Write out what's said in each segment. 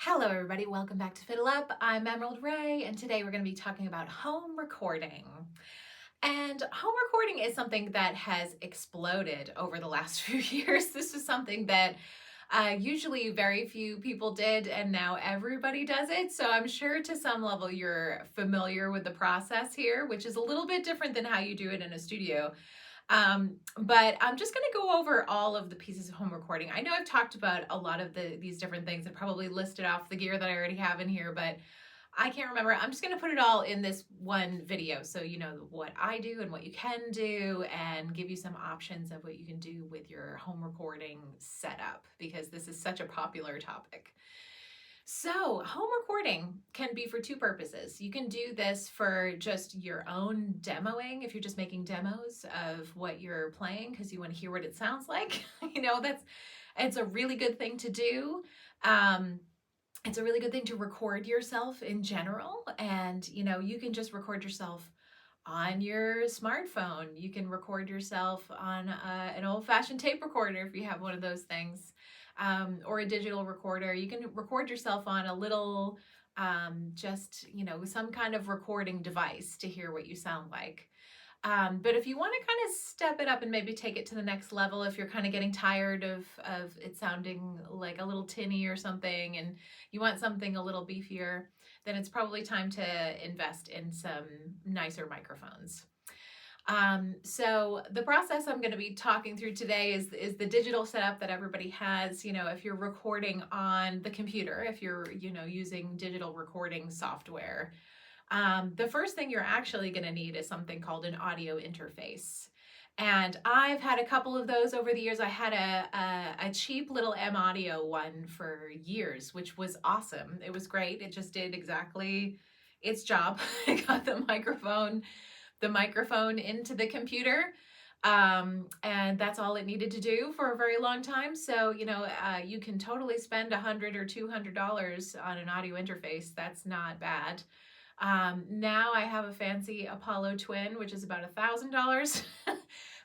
Hello everybody, welcome back to FiddleUP. I'm Emerald Ray, and today we're going to be talking about home recording. And home recording is something that has exploded over the last few years. This is something that usually very few people did, and now everybody does it. So I'm sure to some level you're familiar with the process here, which is a little bit different than how you do it in a studio. But I'm just going to go over all of the pieces of home recording. I know I've talked about a lot of these different things and probably listed off the gear that I already have in here, but I can't remember. I'm just going to put it all in this one video so you know what I do and what you can do, and give you some options of what you can do with your home recording setup, because this is such a popular topic. So, home recording can be for two purposes. You can do this for just your own demoing, if you're just making demos of what you're playing because you want to hear what it sounds like. It's a really good thing to do. It's a really good thing to record yourself in general, and you can just record yourself on your smartphone. You can record yourself on an old-fashioned tape recorder if you have one of those things, or a digital recorder. You can record yourself on a little, some kind of recording device to hear what you sound like. But if you want to kind of step it up and maybe take it to the next level, if you're kind of getting tired of it sounding like a little tinny or something, and you want something a little beefier, then it's probably time to invest in some nicer microphones. So the process I'm going to be talking through today is the digital setup that everybody has. If you're recording on the computer, if you're, using digital recording software, the first thing you're actually going to need is something called an audio interface. And I've had a couple of those over the years. I had a cheap little M Audio one for years, which was awesome. It was great. It just did exactly its job. It got the microphone into the computer. And that's all it needed to do for a very long time. So, you can totally spend $100 or $200 on an audio interface. That's not bad. Now I have a fancy Apollo Twin, which is about $1,000,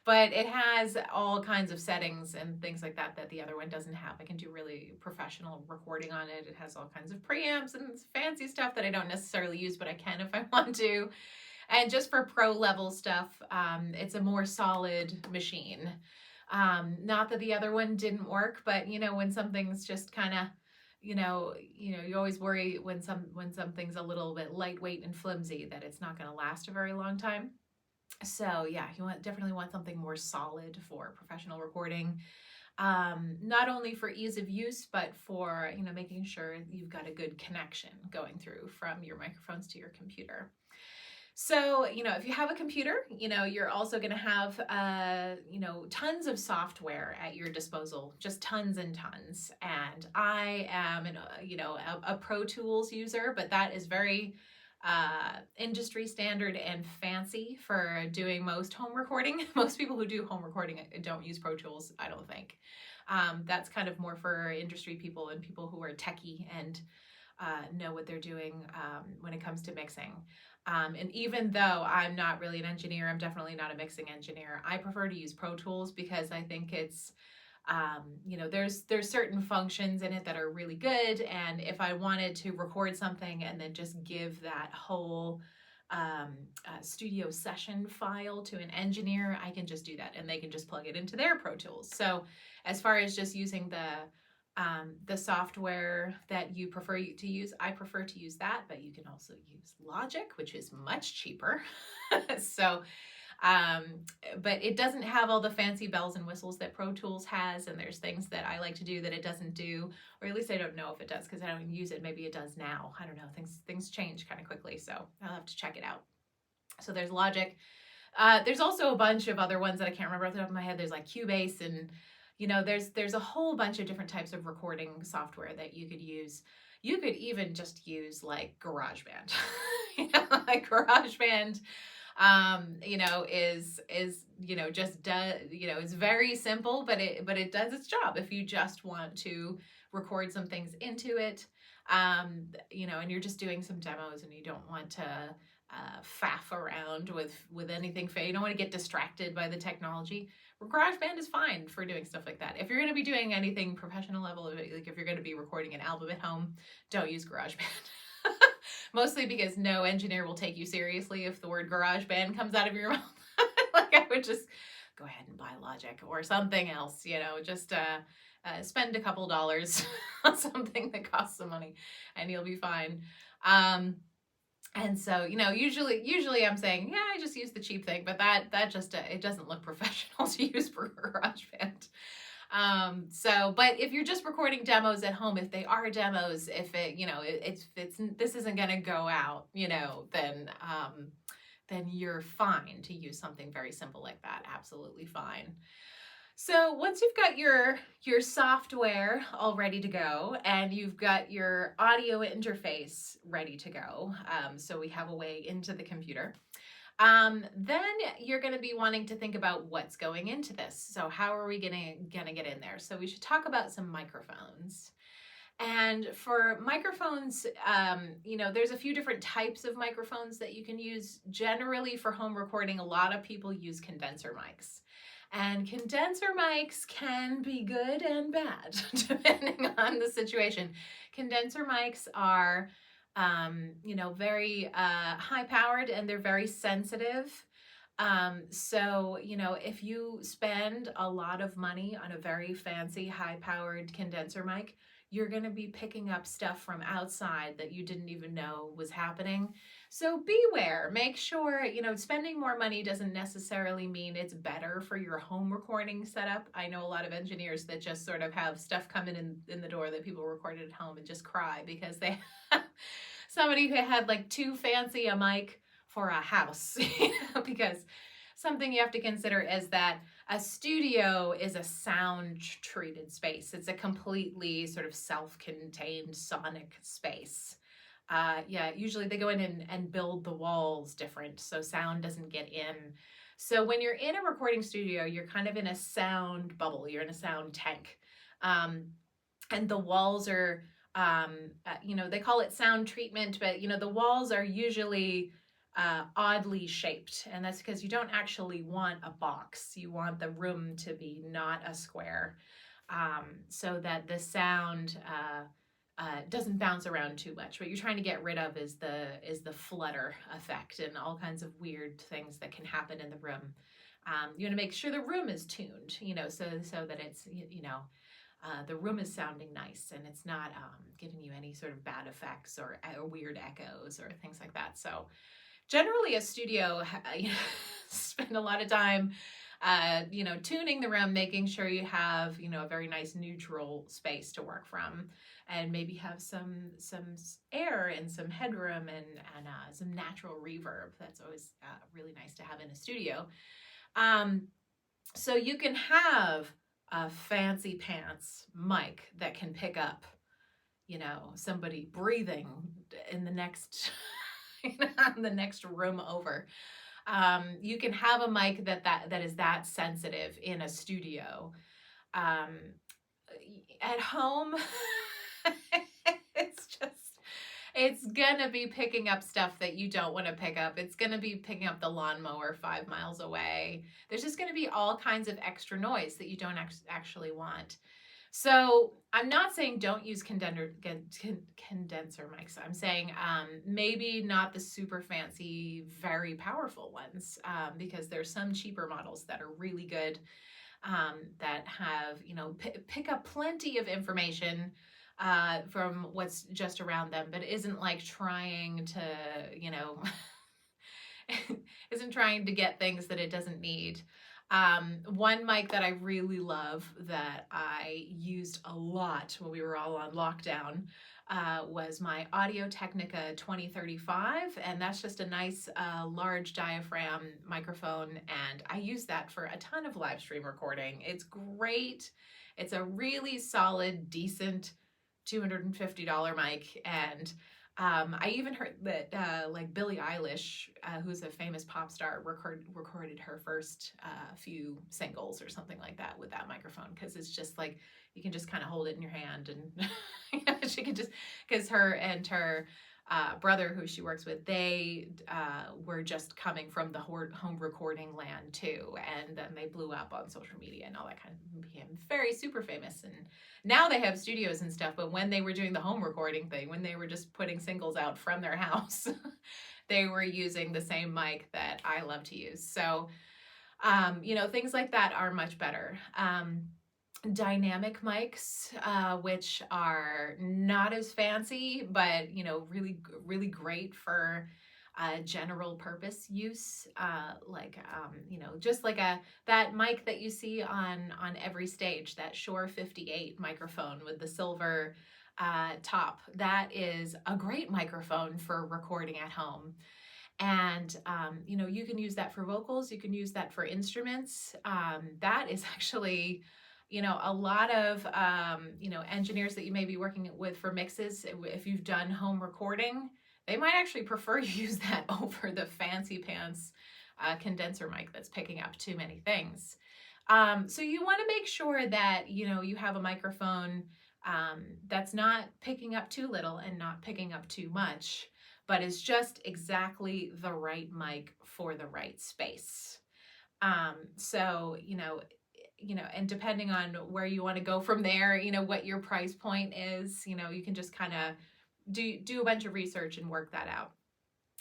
but it has all kinds of settings and things like that the other one doesn't have. I can do really professional recording on it. It has all kinds of preamps and fancy stuff that I don't necessarily use, but I can if I want to. And just for pro level stuff, it's a more solid machine. Not that the other one didn't work, but when something's just kind of, you always worry when something's a little bit lightweight and flimsy that it's not going to last a very long time. So yeah, definitely want something more solid for professional recording. Not only for ease of use, but for making sure you've got a good connection going through from your microphones to your computer. So, if you have a computer, you're also going to have, tons of software at your disposal, just tons and tons. And I am, a Pro Tools user, but that is very industry standard and fancy for doing most home recording. Most people who do home recording don't use Pro Tools, I don't think. That's kind of more for industry people and people who are techie and know what they're doing when it comes to mixing. And even though I'm not really an engineer, I'm definitely not a mixing engineer, I prefer to use Pro Tools because I think it's, there's certain functions in it that are really good. And if I wanted to record something and then just give that whole studio session file to an engineer, I can just do that and they can just plug it into their Pro Tools. So as far as just using the software that you prefer to use, I prefer to use that, but you can also use Logic, which is much cheaper. So, but it doesn't have all the fancy bells and whistles that Pro Tools has, and there's things that I like to do that it doesn't do, or at least I don't know if it does because I don't use it. Maybe it does now. I don't know. Things change kind of quickly, so I'll have to check it out. So there's Logic. There's also a bunch of other ones that I can't remember off the top of my head. There's like Cubase and there's a whole bunch of different types of recording software that you could use. You could even just use like GarageBand. Like GarageBand, it's very simple, but it does its job if you just want to record some things into it, and you're just doing some demos and you don't want to faff around with anything. You don't want to get distracted by the technology. GarageBand is fine for doing stuff like that. If you're going to be doing anything professional level, like if you're going to be recording an album at home, don't use GarageBand. Mostly because no engineer will take you seriously if the word GarageBand comes out of your mouth. Like I would just go ahead and buy Logic or something else, just spend a couple dollars on something that costs some money and you'll be fine. And so, usually I'm saying, yeah, I just use the cheap thing, but that just, it doesn't look professional to use for GarageBand. But if you're just recording demos at home, if they are demos, if this isn't going to go out, then you're fine to use something very simple like that. Absolutely fine. So once you've got your software all ready to go and you've got your audio interface ready to go, so we have a way into the computer, then you're going to be wanting to think about what's going into this. So how are we gonna get in there? So we should talk about some microphones. And for microphones, there's a few different types of microphones that you can use. Generally for home recording, a lot of people use condenser mics. And condenser mics can be good and bad, depending on the situation. Condenser mics are, very high powered and they're very sensitive. So, if you spend a lot of money on a very fancy, high powered condenser mic, you're going to be picking up stuff from outside that you didn't even know was happening. So beware, make sure, spending more money doesn't necessarily mean it's better for your home recording setup. I know a lot of engineers that just sort of have stuff coming in the door that people recorded at home and just cry because they have somebody who had like too fancy a mic for a house, because something you have to consider is that a studio is a sound treated space. It's a completely sort of self-contained sonic space. Usually they go in and build the walls different so sound doesn't get in. So when you're in a recording studio, you're kind of in a sound bubble. You're in a sound tank. And the walls are, they call it sound treatment, but, the walls are usually oddly shaped. And that's because you don't actually want a box. You want the room to be not a square, so that the sound doesn't bounce around too much. What you're trying to get rid of is the flutter effect and all kinds of weird things that can happen in the room. You want to make sure the room is tuned, so that it's, the room is sounding nice and it's not giving you any sort of bad effects or weird echoes or things like that. So generally a studio, spend a lot of time, tuning the room, making sure you have, a very nice neutral space to work from, and maybe have some air and some headroom and some natural reverb. That's always really nice to have in a studio. So you can have a fancy pants mic that can pick up, somebody breathing in the next the next room over. You can have a mic that is that sensitive in a studio. At home, it's gonna be picking up stuff that you don't want to pick up. It's gonna be picking up the lawnmower 5 miles away. There's just gonna be all kinds of extra noise that you don't actually want. So I'm not saying don't use condenser mics. I'm saying maybe not the super fancy, very powerful ones, because there's some cheaper models that are really good, that have, pick up plenty of information from what's just around them, but isn't like trying to, isn't trying to get things that it doesn't need. One mic that I really love that I used a lot when we were all on lockdown was my Audio-Technica 2035, and that's just a nice large diaphragm microphone, and I use that for a ton of live stream recording. It's great. It's a really solid, decent $250 mic, and I even heard that like Billie Eilish, who's a famous pop star, recorded her first few singles or something like that with that microphone, because it's just like you can just kind of hold it in your hand and she can just, because her brother who she works with, they were just coming from the home recording land too, and then they blew up on social media and all that kind of became very super famous. And now they have studios and stuff, but when they were doing the home recording thing, when they were just putting singles out from their house, they were using the same mic that I love to use. So, you know, things like that are much better. Dynamic mics, which are not as fancy, but, you know, really great for general purpose use, you know, just like that mic that you see on every stage, that Shure 58 microphone with the silver top. That is a great microphone for recording at home. And, you know, you can use that for vocals, you can use that for instruments. That is actually, you know, a lot of, you know, engineers that you may be working with for mixes, if you've done home recording, they might actually prefer you use that over the fancy pants condenser mic that's picking up too many things. So you want to make sure that, you know, you have a microphone that's not picking up too little and not picking up too much, but is just exactly the right mic for the right space. So, you know, and depending on where you want to go from there, you know, what your price point is, you know, you can just kind of do a bunch of research and work that out.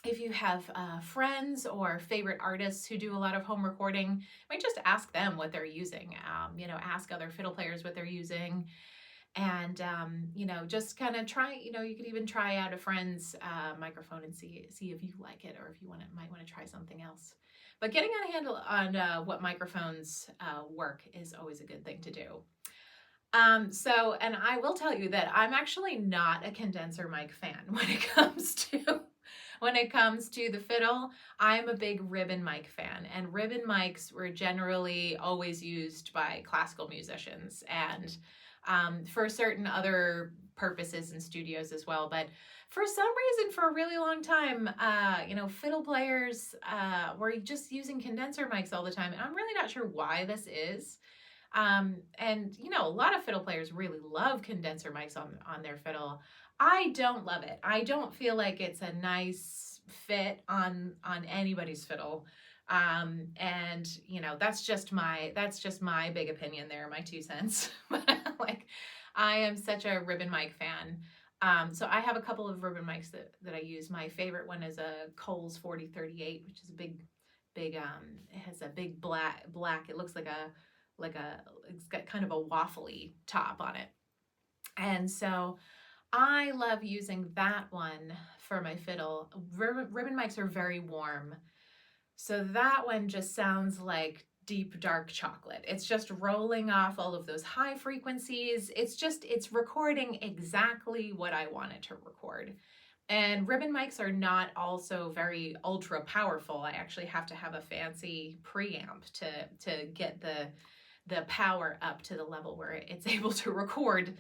If you have friends or favorite artists who do a lot of home recording, you might just ask them what they're using. You know, ask other fiddle players what they're using. And, you know, just kind of try, you know, you could even try out a friend's microphone and see if you like it, or if you might want to try something else. But getting a handle on what microphones work is always a good thing to do. So, and I will tell you that I'm actually not a condenser mic fan when it comes to the fiddle. I'm a big ribbon mic fan, and ribbon mics were generally always used by classical musicians and for certain other purposes in studios as well. But for some reason, for a really long time, you know, fiddle players were just using condenser mics all the time. And I'm really not sure why this is. And, you know, a lot of fiddle players really love condenser mics on their fiddle. I don't love it. I don't feel like it's a nice fit on anybody's fiddle. And, you know, that's just my big opinion there, my 2 cents. Like, I am such a ribbon mic fan. So I have a couple of ribbon mics that I use. My favorite one is a Coles 4038, which is a big, it has a big black, it looks like it's got kind of a waffly top on it. And so I love using that one for my fiddle. Ribbon mics are very warm. So that one just sounds like deep, dark chocolate. It's just rolling off all of those high frequencies. It's recording exactly what I want it to record. And ribbon mics are not also very ultra powerful. I actually have to have a fancy preamp to get the power up to the level where it's able to record.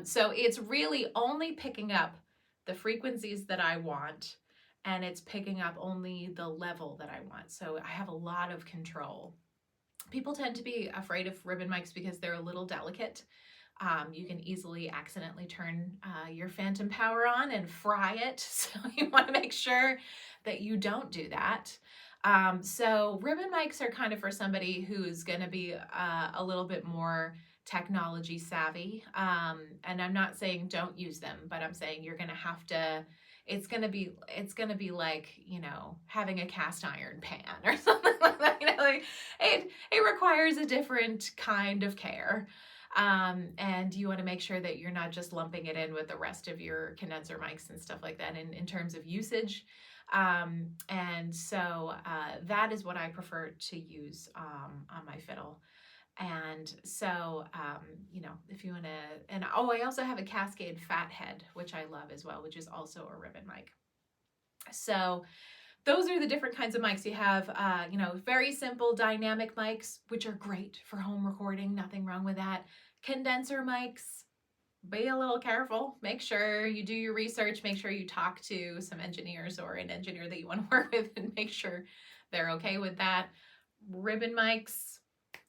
So it's really only picking up the frequencies that I want, and it's picking up only the level that I want. So I have a lot of control. People tend to be afraid of ribbon mics because they're a little delicate. You can easily accidentally turn your phantom power on and fry it. So you want to make sure that you don't do that. So ribbon mics are kind of for somebody who's going to be a little bit more technology savvy. And I'm not saying don't use them, but I'm saying you're going to have to, it's going to be like, you know, having a cast iron pan or something like that. You know, like it requires a different kind of care. And you want to make sure that you're not just lumping it in with the rest of your condenser mics and stuff like that in terms of usage. And so that is what I prefer to use on my fiddle. And so, you know, if you want to, and I also have a Cascade Fathead, which I love as well, which is also a ribbon mic. So those are the different kinds of mics. You have, you know, very simple dynamic mics, which are great for home recording. Nothing wrong with that. Condenser mics, be a little careful. Make sure you do your research. Make sure you talk to some engineers or an engineer that you want to work with and make sure they're okay with that. Ribbon mics,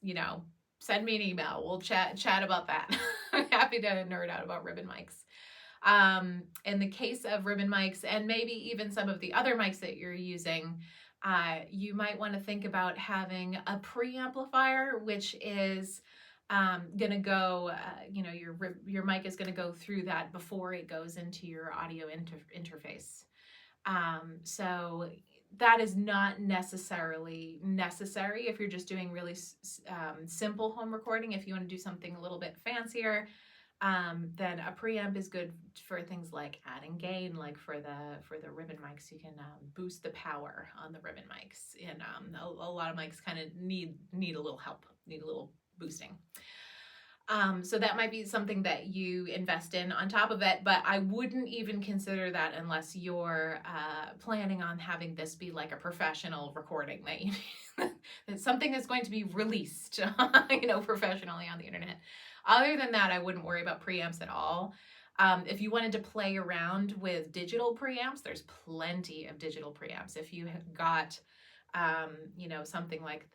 you know, send me an email. We'll chat about that. I'm happy to nerd out about ribbon mics. In the case of ribbon mics, and maybe even some of the other mics that you're using, you might want to think about having a preamplifier, which is going to go, your mic is going to go through that before it goes into your audio interface. So that is not necessarily necessary if you're just doing really simple home recording. If you want to do something a little bit fancier, then a preamp is good for things like adding gain, like for the ribbon mics. You can boost the power on the ribbon mics, and a lot of mics kind of need a little help, need a little boosting. So that might be something that you invest in on top of it, but I wouldn't even consider that unless you're planning on having this be like a professional recording that you it's something that's going to be released, professionally on the internet. Other than that, I wouldn't worry about preamps at all. If you wanted to play around with digital preamps, there's plenty of digital preamps. If you have got something like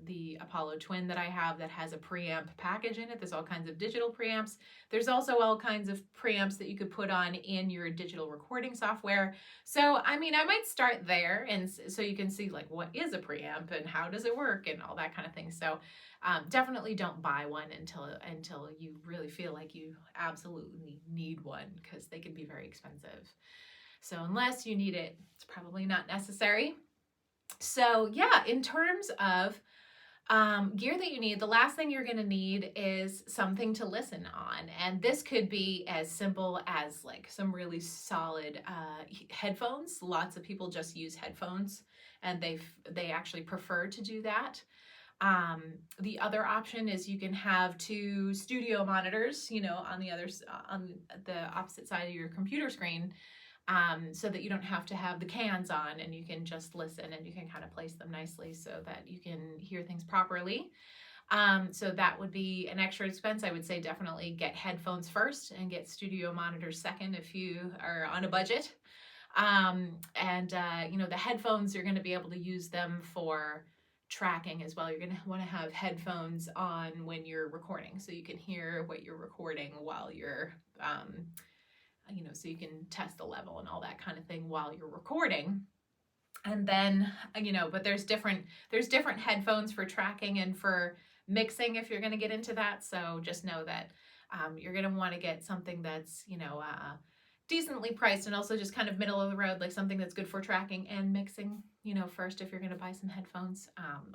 the Apollo Twin that I have that has a preamp package in it. There's all kinds of digital preamps. There's also all kinds of preamps that you could put on in your digital recording software. So, I might start there, and so you can see like what is a preamp and how does it work and all that kind of thing. So, definitely don't buy one until you really feel like you absolutely need one, because they can be very expensive. So unless you need it, it's probably not necessary. So yeah, in terms of gear that you need, the last thing you're going to need is something to listen on. And this could be as simple as like some really solid headphones. Lots of people just use headphones, and they actually prefer to do that. The other option is you can have 2 studio monitors, on the opposite side of your computer screen, so that you don't have to have the cans on, and you can just listen, and you can kind of place them nicely so that you can hear things properly. So that would be an extra expense. I would say definitely get headphones first and get studio monitors second if you are on a budget. The headphones, you're going to be able to use them for tracking as well. You're going to want to have headphones on when you're recording, so you can hear what you're recording while you're so you can test the level and all that kind of thing while you're recording. And then, but there's different headphones for tracking and for mixing if you're going to get into that. So just know that you're going to want to get something that's, decently priced, and also just kind of middle of the road, like something that's good for tracking and mixing, first if you're going to buy some headphones.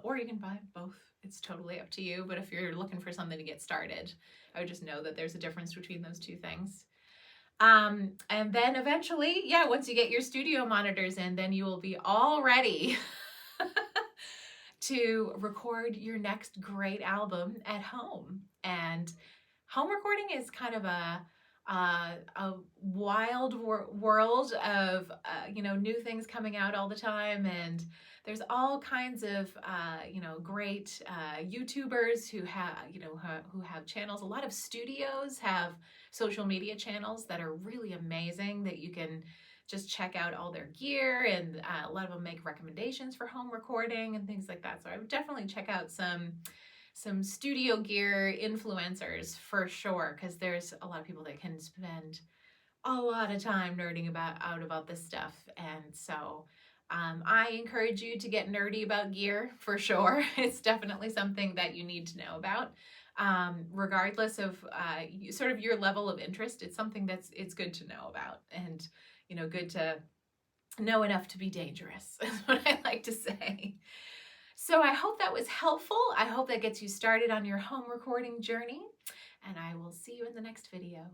Or you can buy both. It's totally up to you. But if you're looking for something to get started, I would just know that there's a difference between those two things. And then eventually, once you get your studio monitors in, then you will be all ready to record your next great album at home. And home recording is kind of a wild world of, new things coming out all the time. And there's all kinds of, great YouTubers who have channels. A lot of studios have social media channels that are really amazing that you can just check out all their gear, and a lot of them make recommendations for home recording and things like that. So I would definitely check out some studio gear influencers for sure, because there's a lot of people that can spend a lot of time nerding about this stuff. And so I encourage you to get nerdy about gear for sure. It's definitely something that you need to know about. Regardless of sort of your level of interest, it's something it's good to know about, and good to know enough to be dangerous is what I like to say. So I hope that was helpful. I hope that gets you started on your home recording journey, and I will see you in the next video.